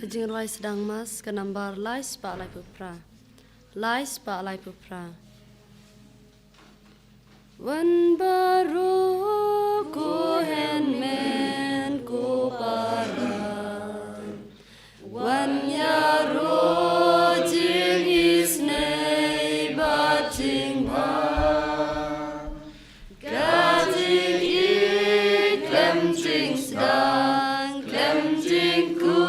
Kajing rai sedang mas ke nambar lai spa lai pupra. Lai spa lai pupra. Wan baru ku hen ku paran. Wan yaro jing isnei bating ba. Gajing I klem jing sedang klem jing ku.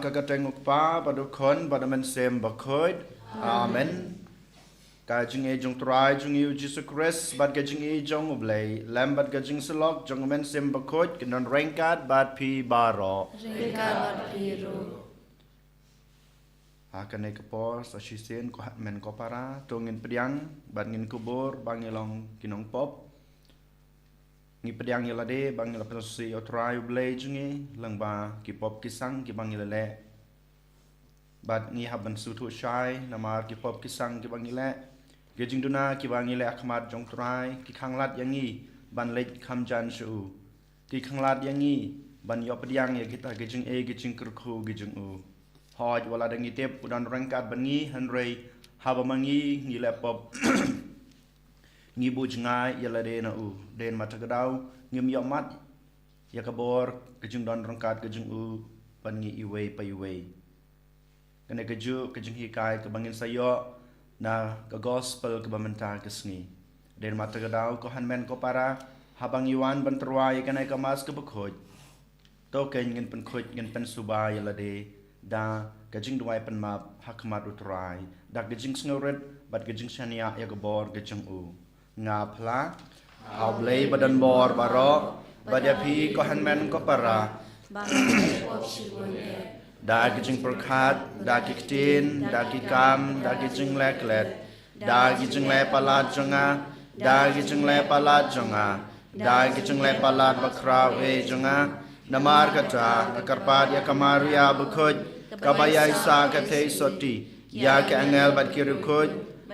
Kakatengok pa padukon pada mensem bakoid. Amen. Kajing e jong try jong yu Jesus Christ bad kajing e jong ublay lam bad kajing selok jong mensem bakoid kenon rengkat bad pi baro. Rengkat bad piru. Akan e kapor sa sisen ko men ko para tongin pediang bad ngin kubur bangilong kinong pop. Ngi pediang yalade bang yala pensi otrai ublay jungi lang ba ki pop kisang ki bang yala bad ngi haban sutu shai namar ki pop kisang ki bang yala gejing duna ki bang yala akhmat jong trai ki khanglat yangi ban lej khamjan shu ki khanglat yangi ban yo pediang ya kita gejing e gejing kurku gejing u hoj wala dangi tep udan rangkat bangi hanrei habamangi ngi lapop ngi bujngai yala de na u den matagadau ngim yomat yakabor kejung don rangkat kejung u pan ngi iwei pa iwei kene keju kejung hikai ke bangin sayo na ke gospel ke bamentar kesngi den matagadau ko hanmen ko para habang iwan ban terwai kanai ke mas ke bekhoj to ken ngin pen khoj ngin pen subai yala de da kejung duai pen map hakmat utrai da kejung sngoret bat kejung shania yakabor kejung u ngapla ablay badan bor baro badapi ko hanmen ko para da gijing perkhat da kiktin da kikam da gijing leklet da gijing le palat jonga da gijing le palat jonga da gijing le palat bakra we jonga namar kata karpad ya kamaria bukhoj kabaya isa kathe soti ya ke angel bad kirukoj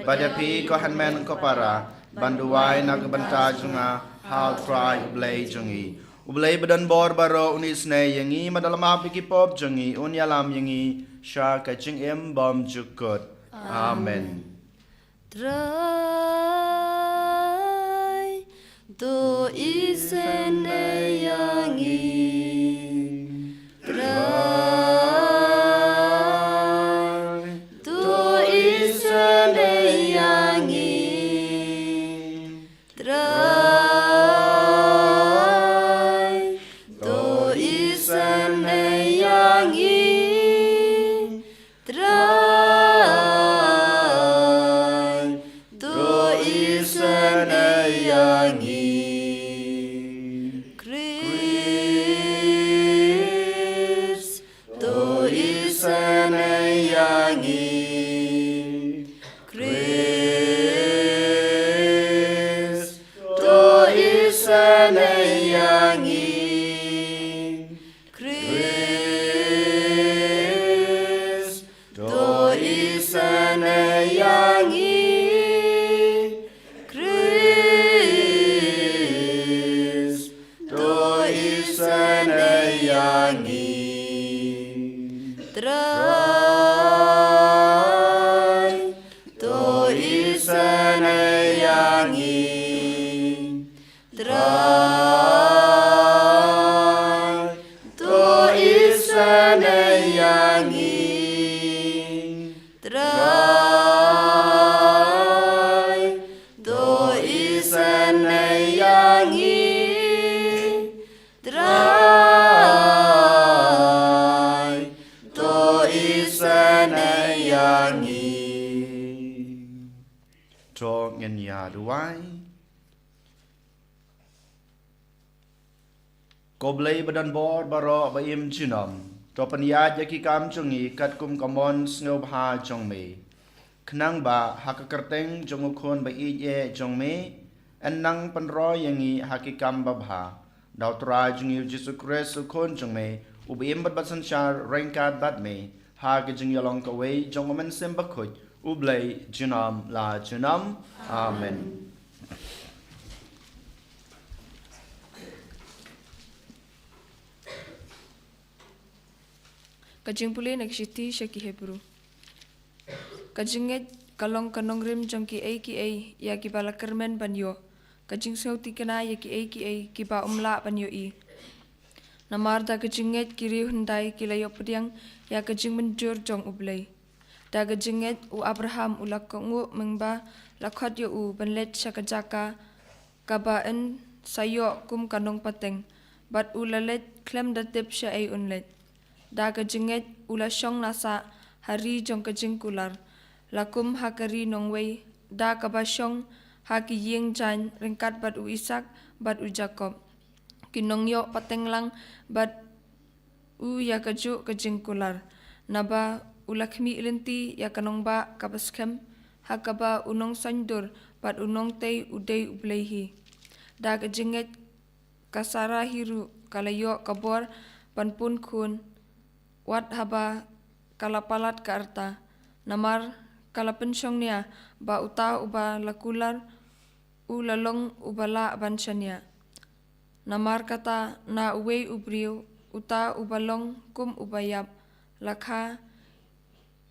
badapi ko hanmen ko para banduai nak banta junga how try ublay jungi ublay badan bor baro unis ne yangi madalam apiki pop jungi unyalam yangi sha kaching em bom jukot amen try do isene yangi try do isene yangi try do isene yangi try do isene yangi Chris do isene yangi to isen yangi trai to isen yangi trai to isen yangi trai to isen yangi trai to isen yangi cho ngân nhà duai ko blei badan bor baro ba im chinom to paniya yaki kam chungi kat kum kamon sngob ha chong me knang ba hakakerteng jong khon ba i ye jong me annang panro yangi hakikam ba bha daw tra jung Jesus Christ khon jong me ubim bat basan char rengkat bat me ha ke jing yalong ka wei jong men sem ba khoj ublei jinam la jinam amen. Kajing puli nagsiti siya ki Hebrew. Kajinget kalong kanong rim jong ki ay ya ki bala kermen banyo. Kajing sauti kana ya ki ay ki ba umla banyo i. Namarda kajinget kiri hundai ki layo pediang ya kajing menjur jong ublay. Da kajinget u Abraham u lakongu mengba lakot yo u banlet siya kajaka kabaan sayo kum kanong pateng. Bat u lalet klem datip siya ay unlet. Da kajinget ula syong nasa hari jong kajing kular lakum hakari nongwei da kabasyong haki ying jan ringkat bat u Isak bat u Jacob kinong yo patenglang bat u ya kaju kajing kular naba ulakmi ilinti ya kanong ba kabaskem hakaba unong sandur bat unong tei udei ublehi da kajinget kasara hiru kalayo kabor panpun kun wat haba kalapalat ka arta namar kalapensyong niya ba uta uba lakular u lalong ubala bansyanya namar kata na uwei ubriu uta ubalong kum ubayap lakha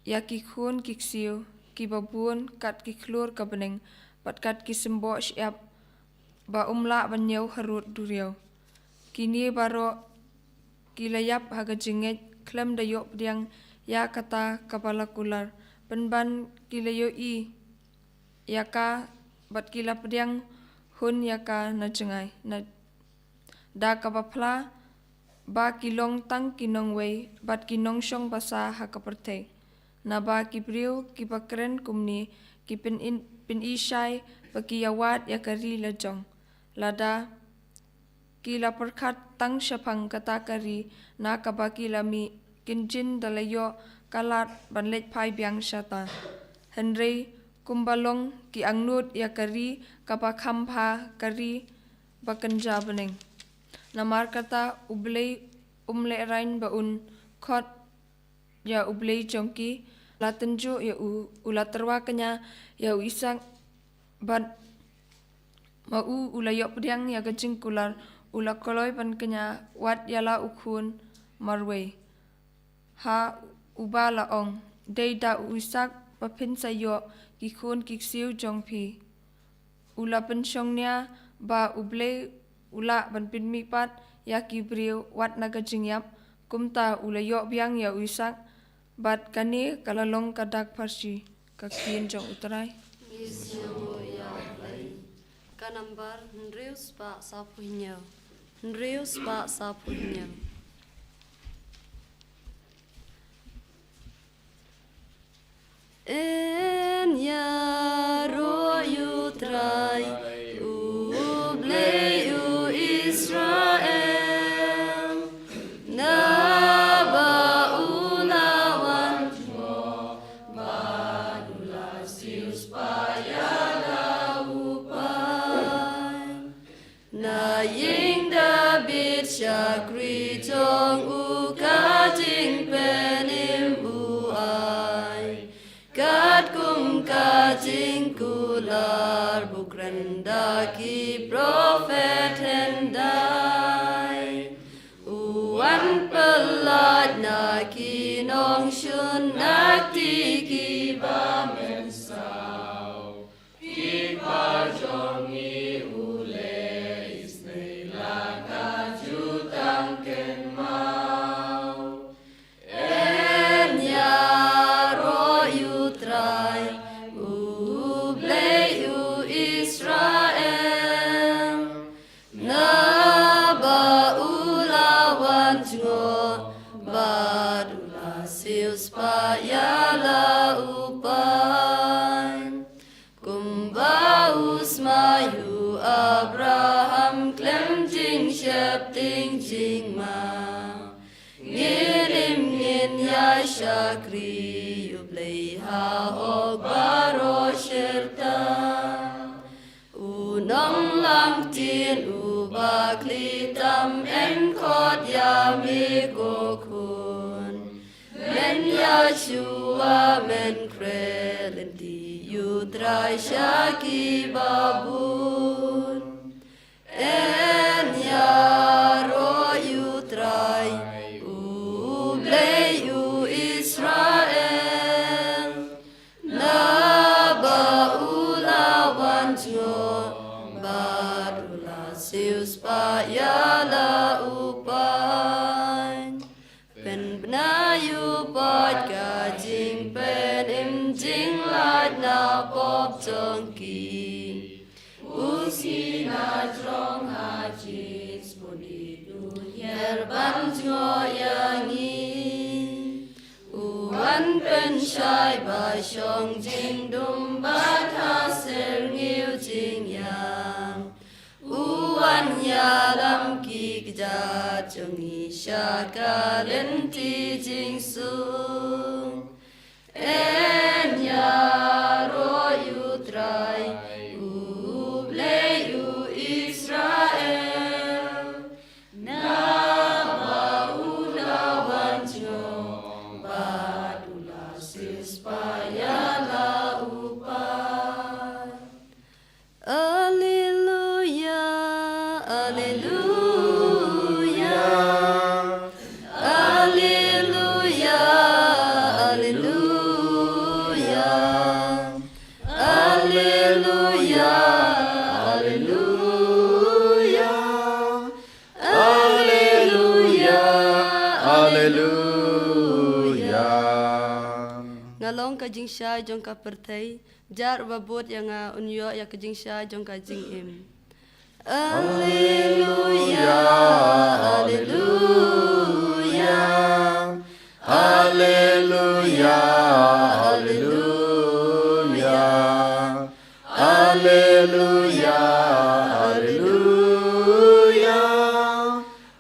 yakikun kiksiu kibabun kat kiklur kabeneng pat kat kisembo syap ba umla banyaw harut duriaw kini baro kilayap hagajinget klem dayo pediang ya kata kapala kular penban kilayo i yaka bat kila pediang hun yaka na jengai na da kapapla ba kilong tang kinong wei bat kinong syong basa hakaperte na ba kibriu kipakren kumni kipin isay pakiyawat yakari lajong lada kila perkat tang syapang katakari na kabakilami kinjin dalayo kalat banlet pai biang syata Henry kumbalong ki angnut yakari kapakhampa kari bakanja beneng namar kata ublei umle rain baun khot ya ublei jongki latenju ya ulaterwa kenya ya Isak bat mau ulayo pediang ya kajing kular ula koloi pan kenya wat yala ukun marway ha uba laong dei da Isak papin sayo kikun kiksiu jongpi ula pensyongnya ba uble ula ban pinmipat ya kibriu wat naga jingyap kumta ula yo biang ya Isak bat kani kalalong kadak parsi kakin jong uterai Kanambar Hendrius pa sapuhinyo. Hendrius pa sapuhinyo. En ya royu trai ublei u Israel naba ulawan badula sius payala upai na ying David syakri tong u kajing penim uai kat kum kajing kular bukren daki profet hendak shun nakti ki ba men sao ki pa jong i ule isnei la ka ju tang ken mau en ya ro yu trai u ble u Israel na ba ulawan jo badula sius pa ya la upan kumbaus mayu Abraham klem jing shep ting jing ma ngirim ngin ya shakri yublei ha hog baro shirta unong lang tin ubakli tam en kot ya mi gokun men Yeshua men krelenti yudrai shaki babun en ya ro yudrai ublei u Israel na ba ulawan jo badula sius pa ya la upan pen benayu pot ka jing pen im jing lat na pop jongki usi na trong ha jis budi du yer ban jo yangi uan pen shai ba shong jing dum ba tha ser nghiu jing yang uan ya lam ki ja chung i sha ka len ti jing su en ya ro yu trai u ble u Israel na ba ulawan jo badula sis pa ya la upan Alleluia Alleluia Alleluia Alleluia Alleluia Alleluia Alleluia Alleluia. Ngalong ka jing sha jong ka pertai jar babot yang unyo ya ka jing sha jong ka jing im Alleluia Alleluia Alleluia. Alleluia. Alleluia. Alleluia.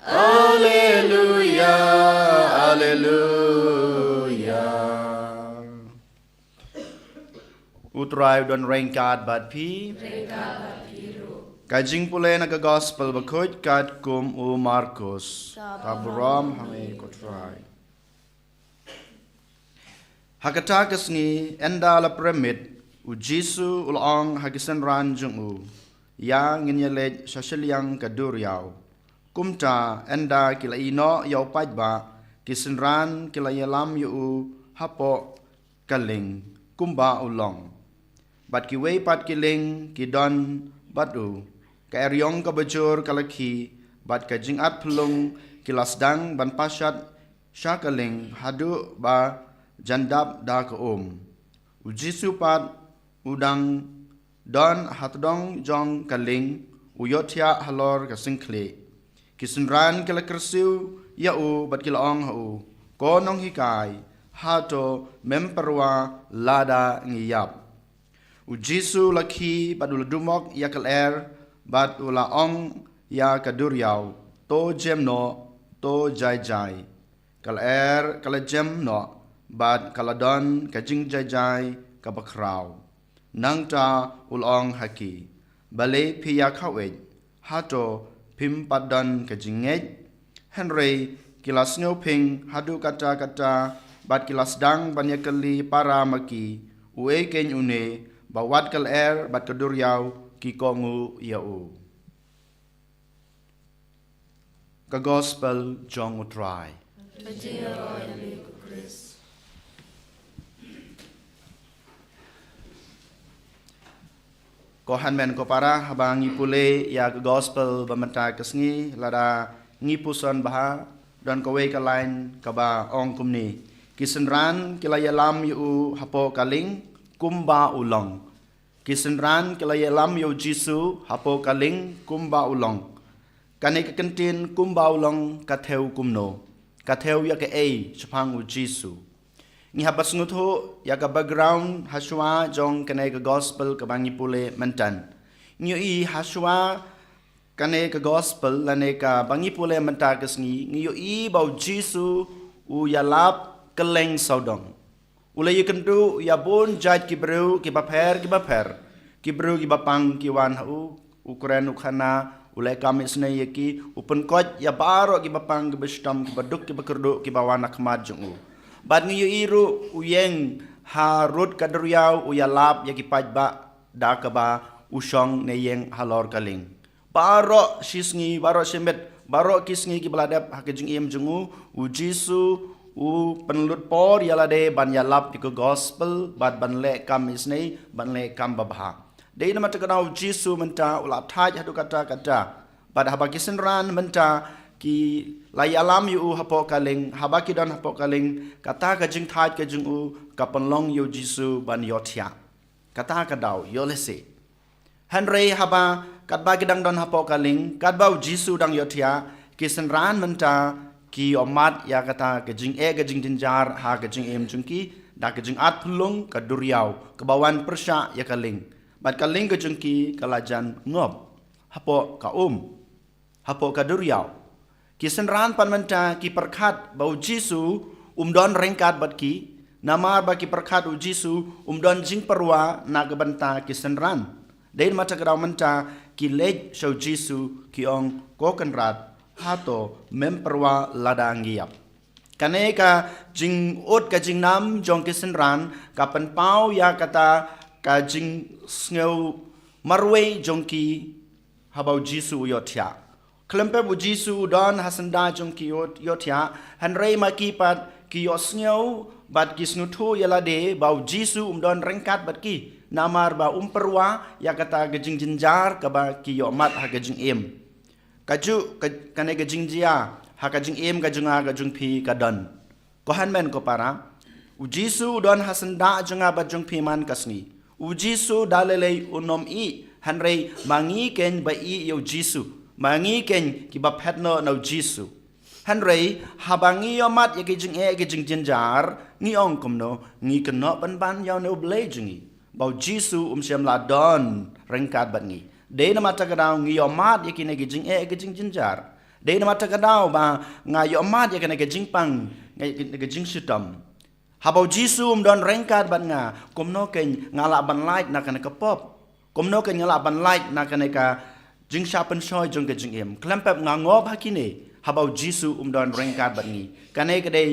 Alleluia. Alleluia. Utrai don rengkat bat pi. Kajing pule naga gospel bakut kat kum u Markus. Taburam hame kutrai. Hakatakas ni enda la premit u Jisu ulong hagisan ran jung u. Ya nginyalet shashaliang kaduriao. Kumta enda kila ino yau pajba kisan ran kila yalam yu u hapo kaling kumba ulong. Bat kiwei pat kiling kidon batu ka eryong ka bajur kalaki bat ka jingat pelung kilasdang ban pasyat syakaling hadu ba jandap da ka ujisu pat udang don hatdong jong kaling uyotya halor ka singkle kisenran kala kersiu ya u bat kilaong ha u konong hikai hato memperwa lada ngiyap ujisu laki badul dumok ya kaler bat ula ong ya kaduriau to jem no to jai jai kaler kala jem no bat kaladon kajing jai jai kabakrau nangta ulong haki bale piya kawet hato pim padan kajinget Henry kilas nyoping hadu kata kata bat kilas dang banyakali para maki ue ken une bawat kal bat kaduriau ki kongu yau ka gospel jong utrai ko hanmen ko para habang ipule ya gospel bamenta kesngi lada ngipuson baha dan kowe ka lain ka ba ong kumni kisenran kilaya lam yu hapo kaling kumba ulong kisenran kilaya lam yu jisu hapo kaling kumba ulong kane ka kentin kumba ulong katheu kumno katheu ya ke ei chapang u jisu ni habas ngutho ya ka background haswa jong kane ka gospel ka bangi pule mentan ni i haswa kane ka gospel lane ka bangi pule menta kesngi ni i bau jisu u ya lap keleng saudong ulai kentu ya bon jait ki bru ki baper ki bru ki bapang ki wan hu ukuran ukhana ulai kami sne yeki upen kot ya baro ki bapang ki bestam ki baduk ki bakerdu ki bawana khmat jungu bad ngi iru uyeng harut kadriau uyalap ya ki pajba dakaba usong ne yeng halor kaling baro sisngi baro semet baro kisngi ki baladap hakejing im jungu ujisu u penlut por yalade ban yalap di gospel bad ban le kam isnei ban le kam babha dei nama tekanau jisu menta ulap thaj hadu kata bad habaki senran menta ki layalam yu hapo kaling habaki dan hapo kaling kata ka jing thaj ka jing u kapanlong yu jisu ban yotia kata ka dau yolese henry haba kat bagi dang don hapo kaling kat bau jisu dang yotia ki senran menta ki omat ya kata kejing kejing jinjar ha kejing em jungki da kejing at pulung ka duriau kebawan persya ya kaling bat kaling kejing ki kalajan ngob hapo ka hapo ka duriau ki senran panmenta ki perkhat bau jisu don rengkat bat ki namar ba ki perkhat u jisu don jing perwa na gebanta ki senran dein mata grau menta ki lej show jisu ki ong kokenrat hato memperwa ladang giap kaneka jing ot ka jing nam jong kisenran kapan pau ya kata ka jing sneu marwe jongki habau jisu yotia klempe bu jisu don hasanda jongki yotia hanrei makipat ki yosneu bat kisnu thu yalade bau jisu don rengkat bat ki namar ba perwa ya kata gejing jinjar ka ba ki yomat ha gejing em kaju kane gajing jia ha gajing em gajung pi kadan ko hanmen ko para ujisu don hasanda junga bajung pi man kasni ujisu dalele unom i hanrei mangi ken ba i yo jisu mangi ken ki ba phetno no jisu hanrei habangi yomat ye gajing jinjar ni ong komno ni keno ban yaw no blejingi bau jisu siam la don rengkat bat ngi de na mata kadau ngi yomat yakine gejing jinjar de na mata kadau ba nga yomat yakine gejing pang gejing sitam habau jisu don rengkat ban nga komno ken ngala ban light na kana kapop komno ken ngala ban light na kana ka jing shapen shoy jong gejing em klempep nga ngob hakine habau jisu don rengkat ban ngi kane kade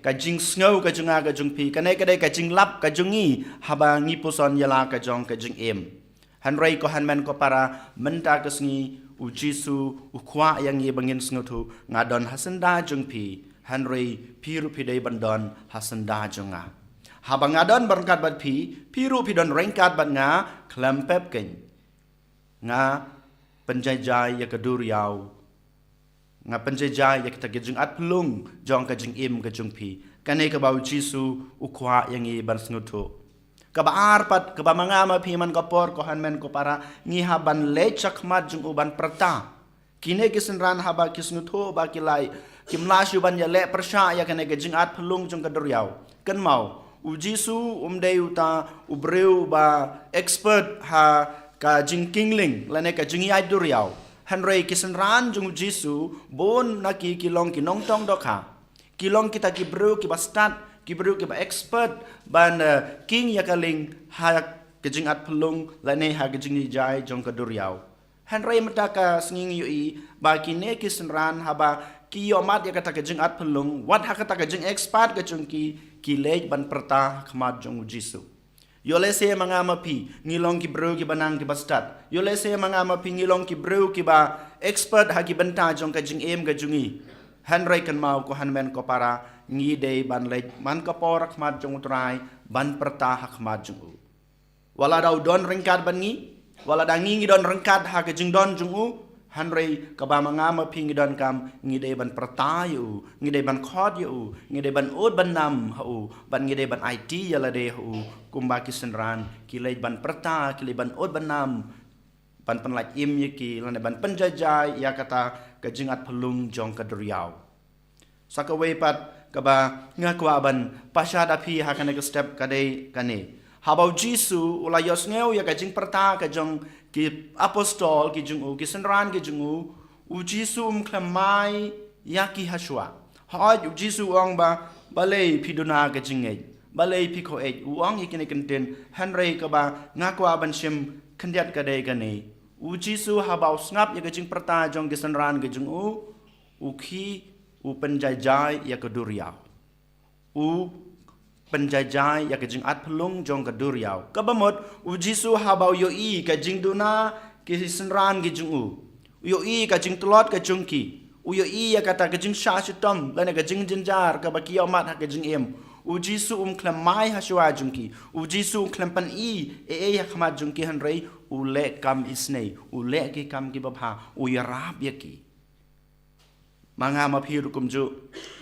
ka jing snow ka junga ka jung pi kane kade ka jing lap ka jungi haba ngi puson yala ka jong ka jing em hanrei ko hanmen ko para menta kesngi ujisu ukwa yang ye bangin sngutu ngadon hasenda jungpi hanrei piru pidai bandon hasenda junga habang ngadon berkat bat piru pidon rengkat bat nga klempep ken nga penjajai ya keduriau nga penjajai ya kita gejung at plung jong ka jing im ka jungpi kane ka bau jisu ukwa yang ye ban sngutu kabaar pat kabamangama piman kapor ko hanmen ko para ngihaban lecak mat jung uban perta kine kisenran haba kisnutho ba kilai kimlasyu ban ya le persya ya kane gejing at pelung jung kaduriau kan mau ujisu umdei uta ubreu ba expert ha ka jing kingling lane ka jing ai duriau hanrei kisenran jung ujisu bon naki kilong kinong tong dokha kilong kita ki breu ki bastat kibru ke expert ban king ya kaling ha kejing at pelung lane ha kejing ni jai jong kaduriau hanrei metaka singing yui ba kine kisenran haba ki yomat ya kata kejing at pelung wat ha kata kejing expert ke ki lej ban perta khmat jong jisu yole se mangama pi ngilong ki bro ki banang ki bastat yole se mangama pi ngilong ki bro ki ba expert ha ki benta jong kejing em kejungi hanrei kan mau ko hanmen ko para ngi dei ban lej man kapor khmat jong utrai ban perta khmat jong wala dau don ringkat ban ngi wala da ngi don rengkat ha ke jing don jung u hanrei ka ba manga ma phi ngi don kam ngi de ban prata yu ngi de ban khod yu ngi de ban od ban nam ha u ban ngi de ban IT yala de hu kumba kisenran kilai ban prata kilai ban od ban nam ban penlaj im yaki lan ban penjajai ya kata ka jingat pelung jong ka duriau sakawei pat ka ba ngakwa ban pasada phi ha kana ka step ka de kane habau jisu ula yos ngeu ya ka jing perta ka jong ki apostol ki jung u ki senran ki jung u jisu klamai ya ki haswa ha jisu ong ba balei piduna ka jingei balei piko e uang ikine kenten hanrei ka ba ngakwa ban sim kendiat ka de kane u jisu habau snap ya ka jing perta jong ki senran ki jung u ki u penjajai ya ka duriau u penjajai ya ke jing at pelung jong ke duriau kabamot u jisu habau yo i ke jing duna ke senran ke jing u yo i ke jing telot ke jung ki u yo i ya kata ke jing sha shitom lane ke jing jinjar ke baki mat ha ke jing em u jisu klamai ha shwa jung ki u jisu klampan i ya khamat jung ki hanrei u le kam isnei u le ki kam ki babha u yarab ya ki manga ma phiru kum ju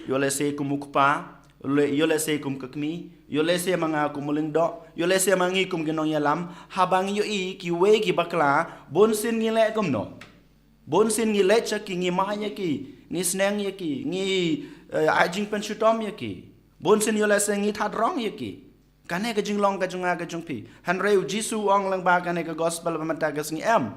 yo le se kumukpa yo le se kum kakmi yo le se manga kum mulingdo yo le se mangi kum ginong yalam habang yo i ki we ki bakla bon sin ngi le kum no bon sin ngi le cha ki ngi ma ya ki ngi sneng ya ki ngi ajing pen shutom ya ki bon sin yo le se ngi that rong ya ki kane ka jing long ka junga ka jung pi han reu jisu ong lang ba kane ka gospel ba mata ka ngi em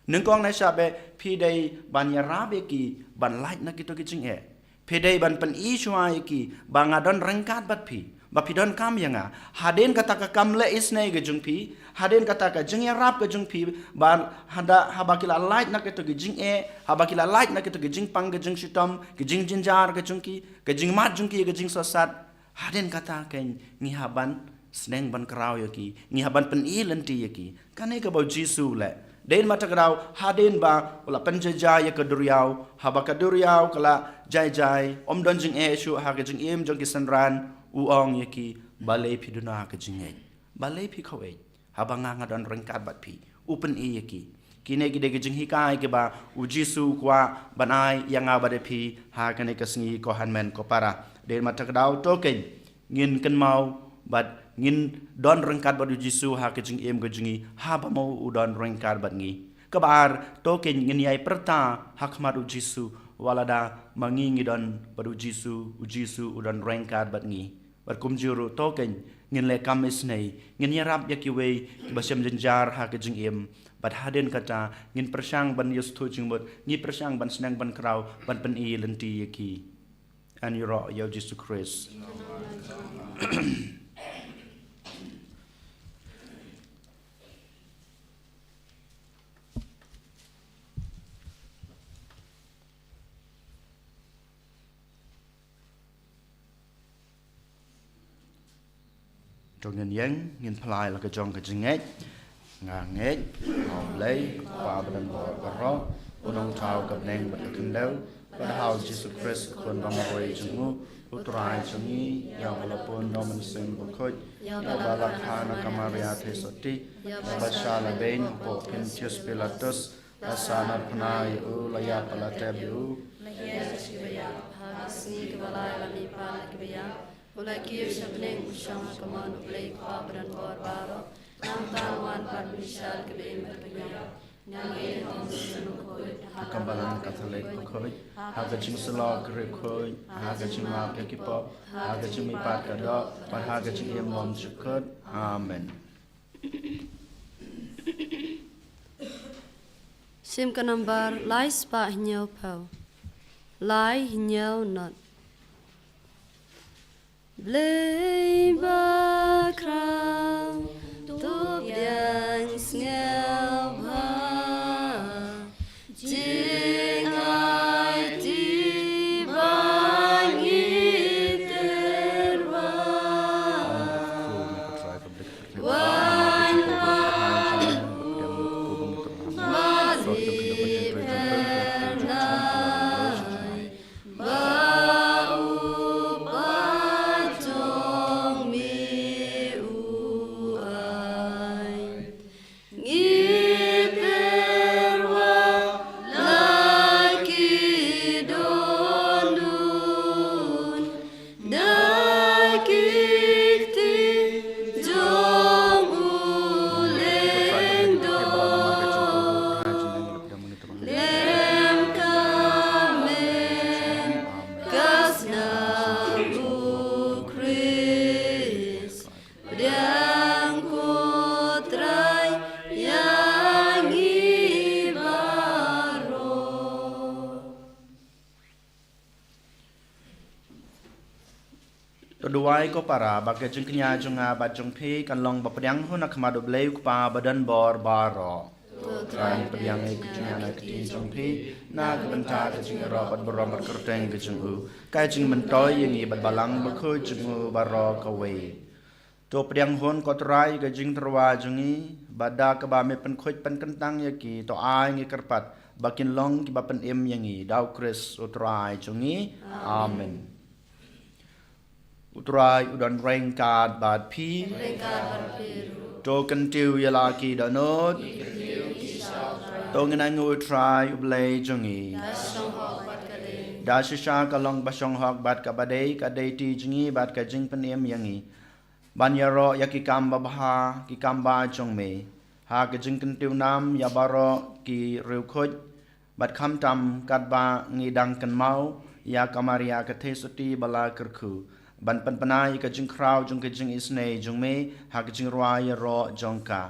nung kong na shabe pi dei ban ya rabe ki ban light na ki to ki jing e Pedai ban pen i shua iki banga don rengkat bat pi ba pi don kam yanga haden kata ka kam le isnei ge jung pi haden kata ka jing ya rap ge jung pi ban hada habakila light na ke to ge jing e habakila light na ke to ge jing pang ge jing shitom ge jing jinjar ge jung ki ge jing mat jung ki ge jing sosat haden kata ken ngi haban sneng ban krau yaki ngi haban pen i lenti yaki kane ka bau jisu le Den mata kerau haden ba ula penjajai ya keduriau habaka duriau kala jai om don jing shu ha ke jing im jong kisanran uong yaki balei piduna ke jing balei pi khawe habanga ngadon rengkat bat pi upen i yaki kine gide ke jing hikai ke ba ujisu kwa banai yang abade pi ha kane kasngi ko hanmen ko para den mata kerau token ngin ken mau bat ngin don rengkat badu jisu ha ke jing em ke jingi ha ba mau udon rengkat bat ngi kabar token ngin yai perta hakmat u jisu walada mangi ngi don badu jisu udon rengkat bat ngi bat kum juru token ngin le kam isnei ngin yarap yakiwe basam jenjar ha ke jing em bat haden kata ngin persang ban yustu jing bot ngi persang ban senang ban krau ban pen i lenti yaki an yuro yo jisu Christ trong nhân phai là cái trong cái chừng ấy ngang ấy hòm lấy và bên bờ và rót ông thaoกับneng bật kinh lâu và hào Jesus Christคนบางบริจงอุตรายจงนี้ยาวละปนนมันเซมบุคอยยาวละคานะกามาริยาเทสติบัชาละเบนโปกินเชสเปลาตุสอาสานาพนายอุลยาปลาเตบิอุละเยสกิบยาภาสีกบลายละมีปากิบยาMulai kiri sebeleng usang kemana mulai kau dan baru nang tawan pan misal kebim berpenyam nang ilham senukoi kambalan Katolik koi haga jing selok kiri koi haga jing maaf yakipop haga jing mipat kadok pan haga jing imam syukur amen. Sim ke number lai spa hinyau pau lai hinyau not Blei bakrau tu biang ngel ba jing ai ti bangi terwa wan Toduai ko para baga jeng kenya jonga ba jong pi kan long ba pediang hu nak madu bleu pa badan bor baro. Trai pediang e kenya na keti jong pi na ka benta ka jeng ro bat boro mar kerteng ke jeng u. Kai jeng mentoy yang i bat balang ba khu jeng u baro ka wei. To pediang hun ko trai ka jeng terwa jeng i bada ka ba me pen khoj pen kentang ya ki to ai ngi kerpat bakin long ki ba pen em yang i dau kris o trai jeng i. Amen. Utrai udan rengkat bat pi to kentiu yalaki danot to ngenang utrai ublei jongi da shisha kalong basong hok bat kabadei kadei ti jingi bat ka jing penem yangi banyaro yaki kamba baha ki kamba jongme ha ka jing kentiu nam yabaro ki reukhoj bat kham tam kat ba ngidang kan mau ya kamaria ka thesati bala kerku ban pan panai ka jing kraw jong ka jing isne jong me ha ka jing rwai ro jong ka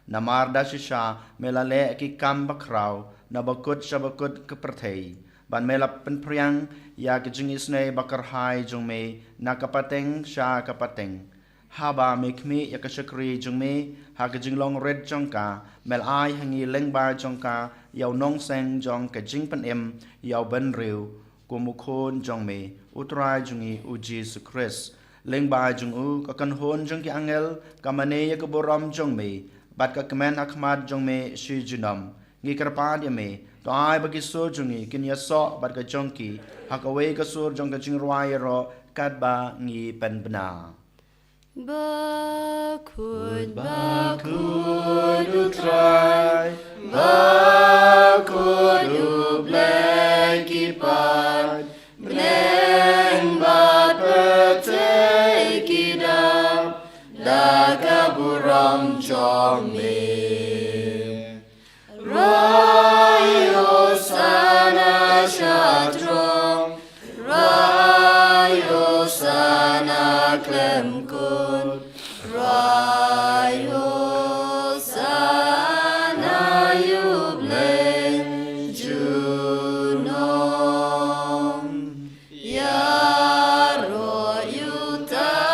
namar da shisha melale ki kam ba kraw na bakut shabakut ka prathei ban mela pan priang ya ka jing isne bakar hai jong me na ka pateng sha ka pateng ha ba me khmi ya ka shakri jong me ha ka jing long red jong ka mel ai hangi leng ba jong ka yaw nong seng jong ka jing pan em yaw ban riu kumukon jong me utrai jungi u Jesus Christ leng ba jung u ka kan hon jong ki angel kamane ya ka boram jong me bat ka kemen akmat jong me shi junam ngi karpa dia me to ai ba ki so jungi kin ya so bat ka jong ki ha ka we ka sur jong ka jing rwai ro kat ba ngi pen bna Bakut utrai bakut ublei kipat Neng bat percaya kidap Daka buram jong me Rayo sana syatrong Rayo sana klem kun Rayo sana yubleng junom Ya ro yutabawan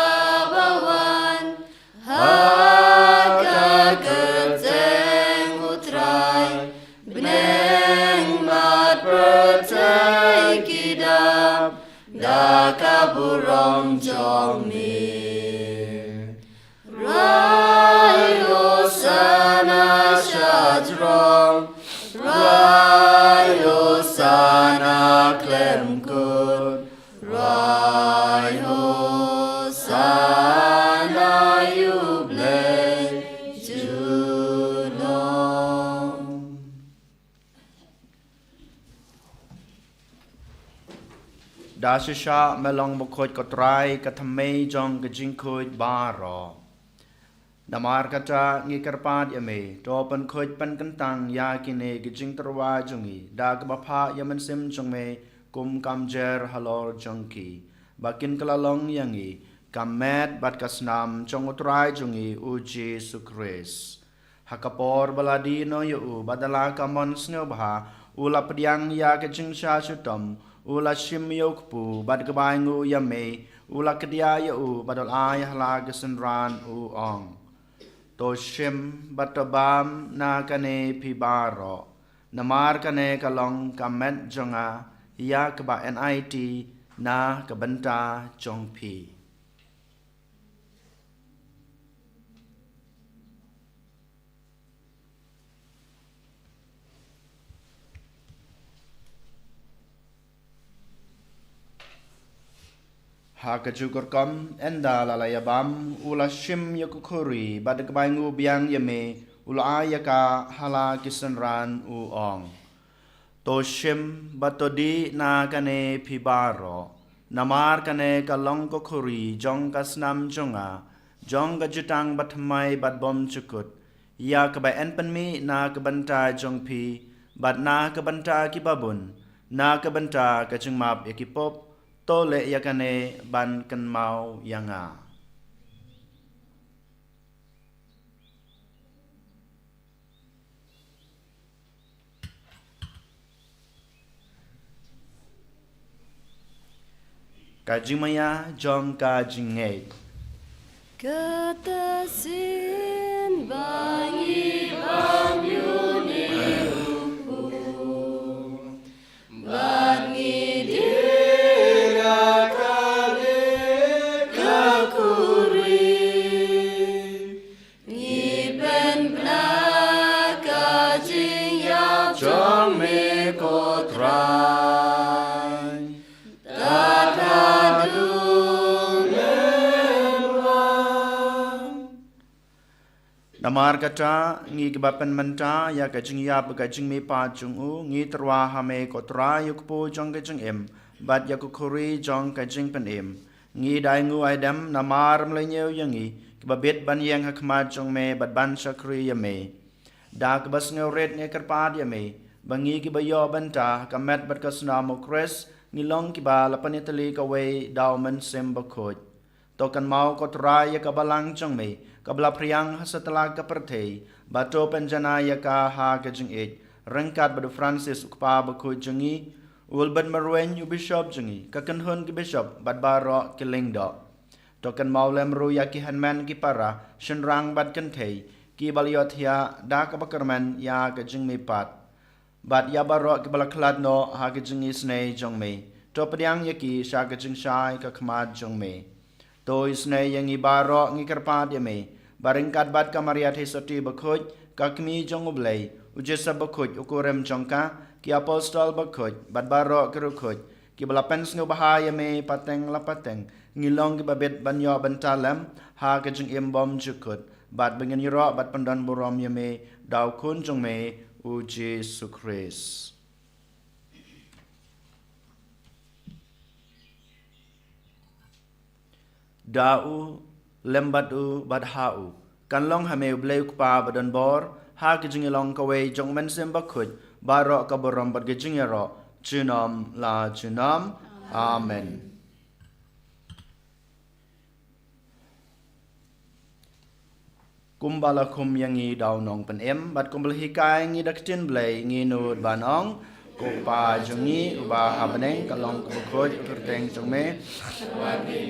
Haka kerteng utrai Beneng mat percaya kidap Daka burong jong me Rayo sana syatrong Rayo sana klem kun Rayo sana yubleng junom da shisha melong bokoj kotrai ka thamei jong ka jing khoj baro Namar kata ngi karpat yame to pan khoj pan kentang ya kine ki jing terwa jongi da ka bapha yaman sim jong me kum kam jer halor jongki bakin kalalong yangi kamet bat kasnam jong utrai jongi u Jesus Christ hakapor baladi no yu badala kamon snyo bha ula pediang ya ka jing sha sutom ula shim yokpu bad kabai ngu yame ula kedia yu badal ay hala gesenran u ong to shim batabam na kane pibaro namar kane kalong kamet jonga ya kaba NIT na kabenta jongpi Hakajukur kam enda lalayabam ula shim yakukuri badagbaingu biang yame ula ayaka hala kisanran uong. To shim batodi na kane pibaro namar kane kalong kokuri jong kasnam jonga jong gajutang batmai batbom cukut ya kaba enpenmi na kabanta jongpi bat na kabanta kibabun na kabanta kachungmap yakipop tole yakane ban kan mau yanga Kajing maya jong kajing ngay. Katasin bangi bam yuni rupu bangi dira kale kakuri ngiben blaka jing yap Jong me kotrai. Namar kata ngi kebapan menta ya kajing ya kajing me pa jung u ngi terwa hame kotra yuk po jong kajing em bat ya kukuri jong kajing pen em ngi dai ngu aidam namar mlenyeu yangi kebabit ban yang hakmat jong me bat ban shakri ya me da kebas ngeu red nge kerpad ya me bangi ki bayo banta kamet bat kasna mo kres ngi long ki ba lapan itali ka we daumen sem bakoj tokan mau kotra ya kabalang jong me kabla priang setelah kepertei bato penjana ya ka ha kajing it rengkat badu Francis ukpa baku jengi ulban marwen yu bishop jengi kakan hun ki bishop bad baro ki lingdo tokan maulem ru ya ki hanman ki para shenrang bad kentei ki baliot ya da ka bakarman ya kajing me pat bad ya baro ki balaklat no ha kajing isnei jong me to pediang ya ki sha kajing shai ka khamad jong me to isnei yang ibaro ngi kerpat ya me baringkat bat kamaria thesoti bakhoj kakmi jong ublei ujesa bakhoj ukurem jongka ki apostol bakhoj bat baro kerukhoj ki balapen sngo bahaya me pateng lapateng ngilong ki babet banyo bantalam ha ke jing embom jukut bat bengen yro bat pandan borom ye me daw kun jong me u Jesu Christ. Dau lembat u badhau kan long hame bleu pa badan bor ha ki jing long ka we jong men sem bakhut baro ka borom bad jing ro chunom la chunom amen. Kumbala kum yangi daw nong pen em bat kumbal hikai ngi daktin blai ngi nud banong ko pa jungi uba habneng kalong ko khoj terteng jong me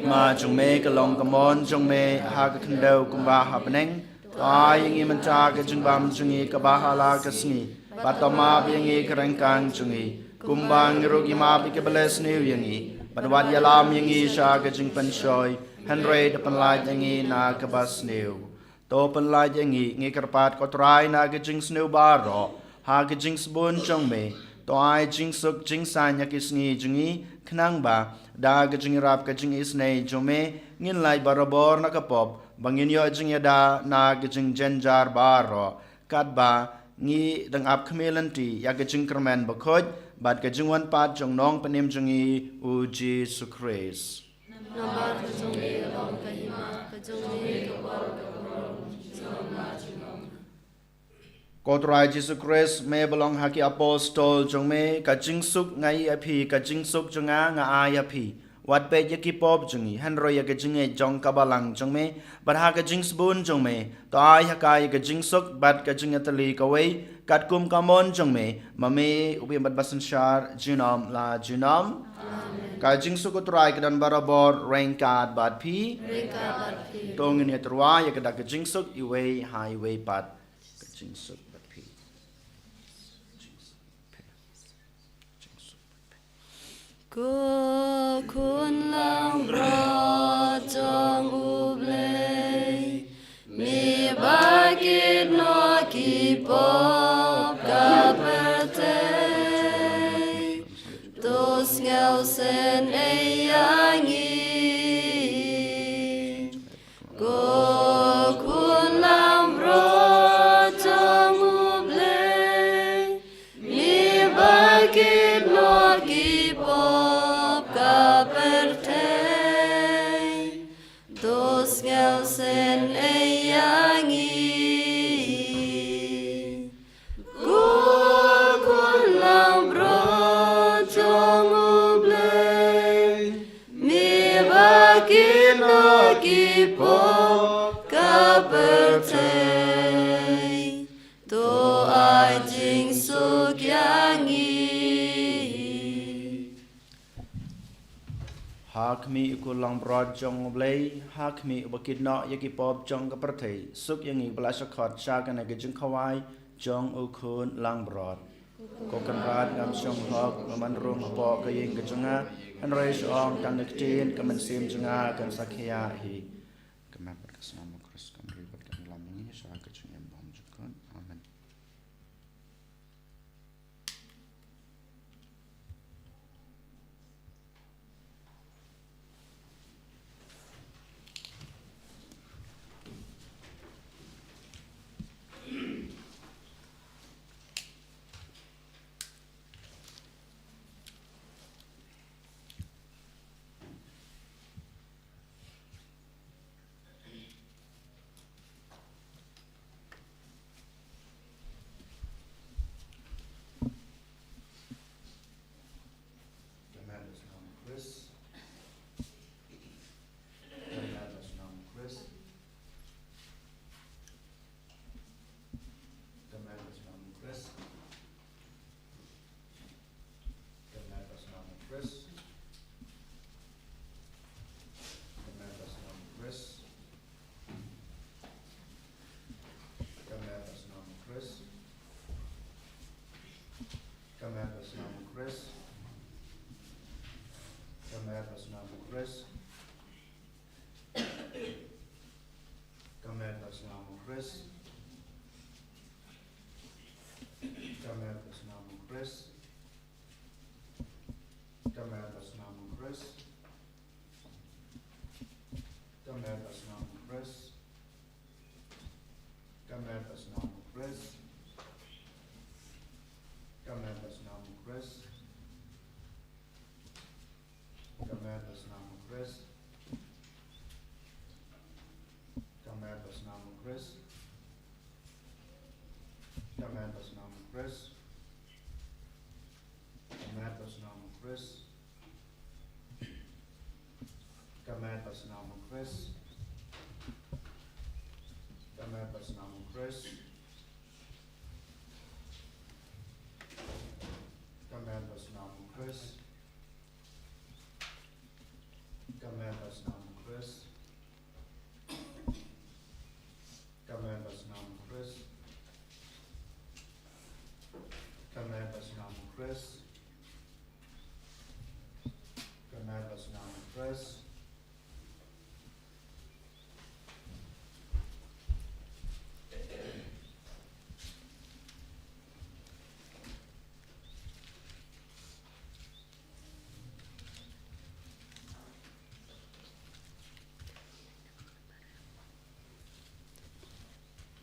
ma jong me kalong kamon jong me ha ka khendau kumba habneng ai ngi menta ka jing bam jungi ka bahala ka sngi batama yangi kerengkang jungi kumbang rogi ma bi ke beles new yangi badwat yalam yangi sha ka jing pen shoy henry de penlai yangi na ka bas new to penlai yangi ngi kerpat ko trai na ka jing snew baro ha ka jing sbun jong me to ai jing suk jing san yak isngi jungi khnang ba da ga jing rap ka jing isnei jome ngin lai barabor na kapop bangin yo jing yada na ga jing jenjar baro kat ba ngi dang ap khmelanti yak ga jing kermen bakhoj bat ga jing wan pat jong nong panim jungi u Jesu Christ. Namar jungi long kahima ka jungi ka bor ka bor Kotrai Jesu Christ me belong haki apostol jong me ka jing suk ngai api ka jing suk jonga nga ai api wat pe yaki pop jongi hanro ya ka jing e jong ka balang jong me bar ha ka jing sbun jong me to ai ha ka ka jing suk bat ka jing atali ka wei kat kum ka mon jong me mame ubi bat basan shar jinom la jinom ka jing suk utrai ka dan barabor rengkat bat pi tongin ya terwa ya ka da ka jing suk i wei hai wei pat ka jing suk Ko kun lang bro jong ublei mi bagit no ki pop ka pertei tos ngau sen e yangi ko kun lang bro jong ublei mi bagit no ki pertei dos ngau sen e yangi ko kun lang bro jong ublei mi bagit no ki ka pertei to ai jing suk yangi hak mi ikut long broad jong blay hak mi ubakid no yaki pop jong kapertay suk yang belas khot shakan age jeng khawai jong ukun lang broad kokan rad ngam shong hok ngaman rum po kayeng kejenga an reis ong tan nektin kamen sim jenga kan sakya hi kemat berkesama kris kan ribet kan lamungi sa kejeng em bom jukun amen.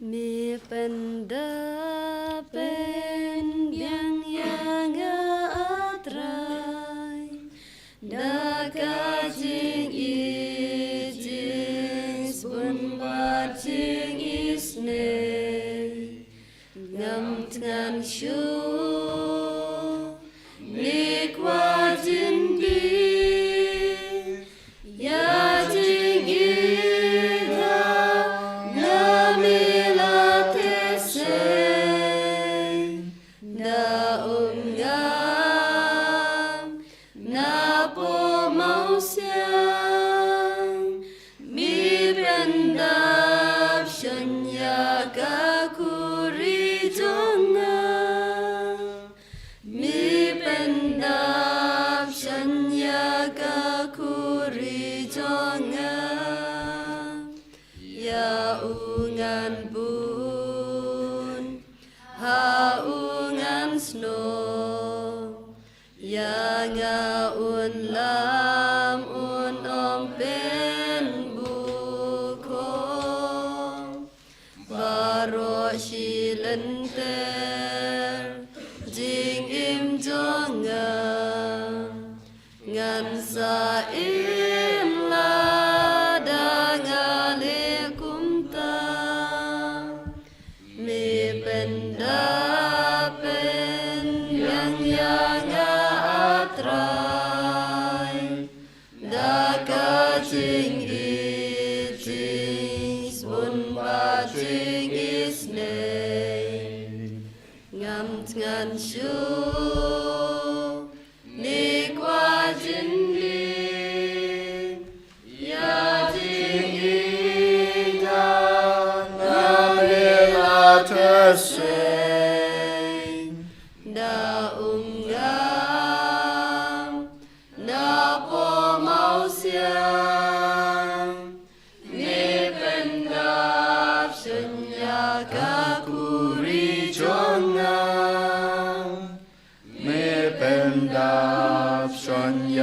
Mi pendapen yang atrai dakajing ijing spun bajing isne ngam tngan shu nikwajin di yajing ida ngan shu ni qua chính đi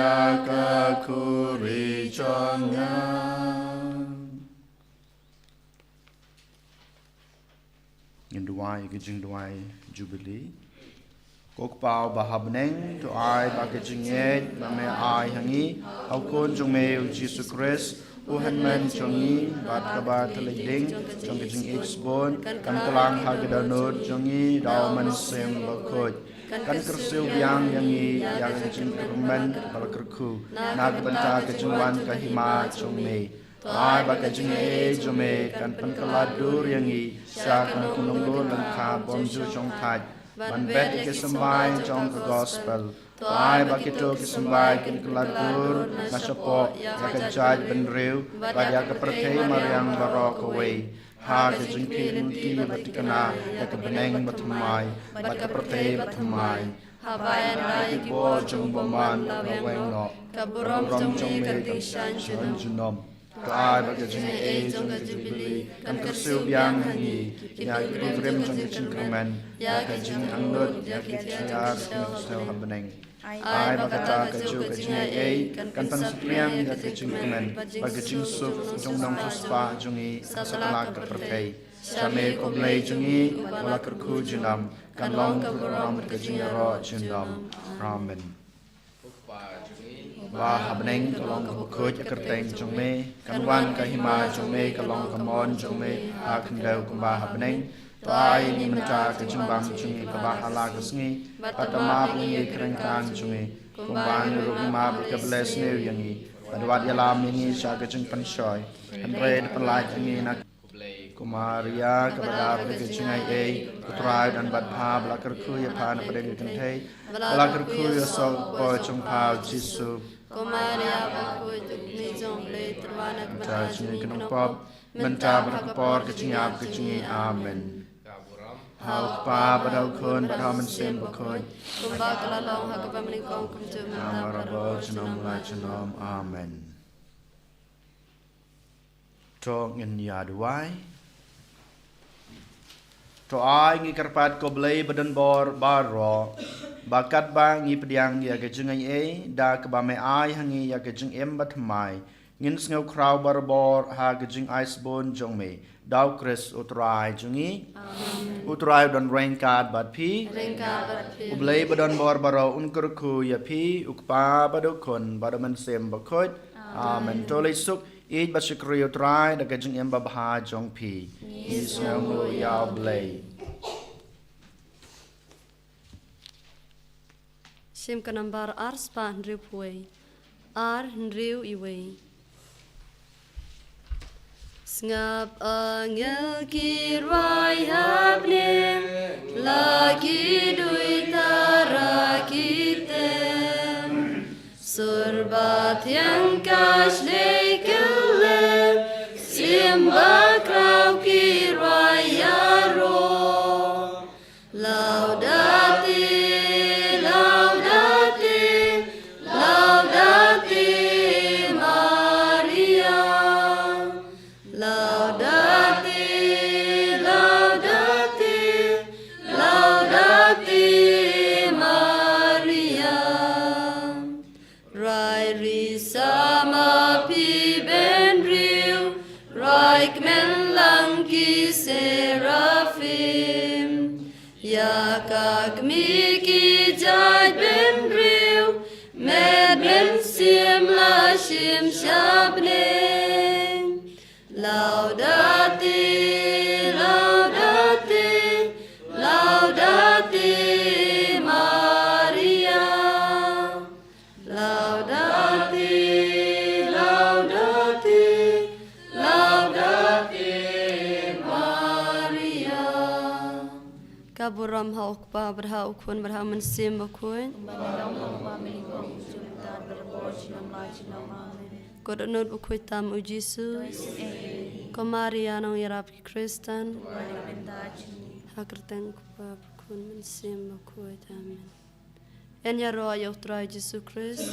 ya ka kuri chongan in duai ke jing duai jubilee kok pau bahabneng to ai ba ke jing et ba me ai hangi au kon jong me Jesus Christ Tuhan men jongi bat kabar teleding jong ke jing exbon kan kelang hagdanut jongi daw man sem bakot kan kersiu yang yangi yang jing kermen bal kerku nag banta ke jingwan kahima jong me ai ba ke jing e jome kan pen kaladur yangi sa kan kunong lo lang kha bom ju jong thai ban bet ke sambai jong ke gospel ai ba ke to ke sambai kin kaladur na sapo ya ke jaj ben reu ba ya ke perthei mariang barok away ha ke jing ki batikana ya ke beneng batmai ba ke perthei batmai Habayan rai bo jong boman aweng no kaburom jong me kadishan junom ai ba ke jing e jong ke jubilee kan kersiu yang hangi ya ke program jong ke jing kermen ya ke jing angnut ya ke ciar sel habeneng ai ba kata ke ju ke jing e kan pan supriang ya ke jing kermen ba ke jing sup jong nong puspa jongi satala ke perthei same ko blai jongi wala kerku junam kan long kaburom ke jing ro junam amen ba habneng kalong ka khoj kerteng jong me kanwan ka hima jong me kalong ka mon jong me a khandau ka ba habneng tai ni menta ka jimbang jong ka ba hala ka sngi patama ni kreng kan jong me kumban ru ma ka bless ne yangi adwat yalam ni sha ka jing pan shoy andre pelaj ni na Kumaria kepada pergi cingai kutrai dan badha belakar kuya pan pada kentai belakar kuya sol boy cungpau jisu Kumaria baku ni jong le terwana mentar cingai kenong pop mentar berkapor kecingai kecingai amen hau pa badau kun badau mensem bakun kumba kalalong hakapa meningkong kumcu amarabo cinom la cinom amen Tong in yaduai to ai ngi karpat ko blai badan bor baro bakat ba ngi pediang ya ke jungai e da ke ba me ai hangi ya ke jung em bat mai ngin sneu kraw bar bor ha ke jung ice bone jong me daw chris utrai jungi utrai don rain card bat pi Ringka berpi ublai badan bor baro unkur ku ya pi ukpa badu kon badaman sem bakot amen tolai suk eat ba shikri utrai da ke jung em ba bha jong pi is no ya blai Sim kanambar ar spa ndriu puai ar ndriu iwe Ngap angel kirwai hablim lagi duitara kitem surbat yang kas lekelem simba krau kirwai yaro laudati laudati laudati Maria Laudate, laudate, laudate Maria. Rai risama pi benriu, rai kmen langki serafim. Ya kagmi ki jai benriu, med ben sim la shim shabneng. Laudate, laudate, laudate Maria. Laudate, laudate, laudate Maria. Kaburam hauk pa berhauk kun berhauk mensim bakun. Kodonut buku hitam uji Yesus. Komaria nong yarap ki Kristen. Hakerteng kupa bakun mensim buku hitam. En ya roa yok trai Yesus Kristus.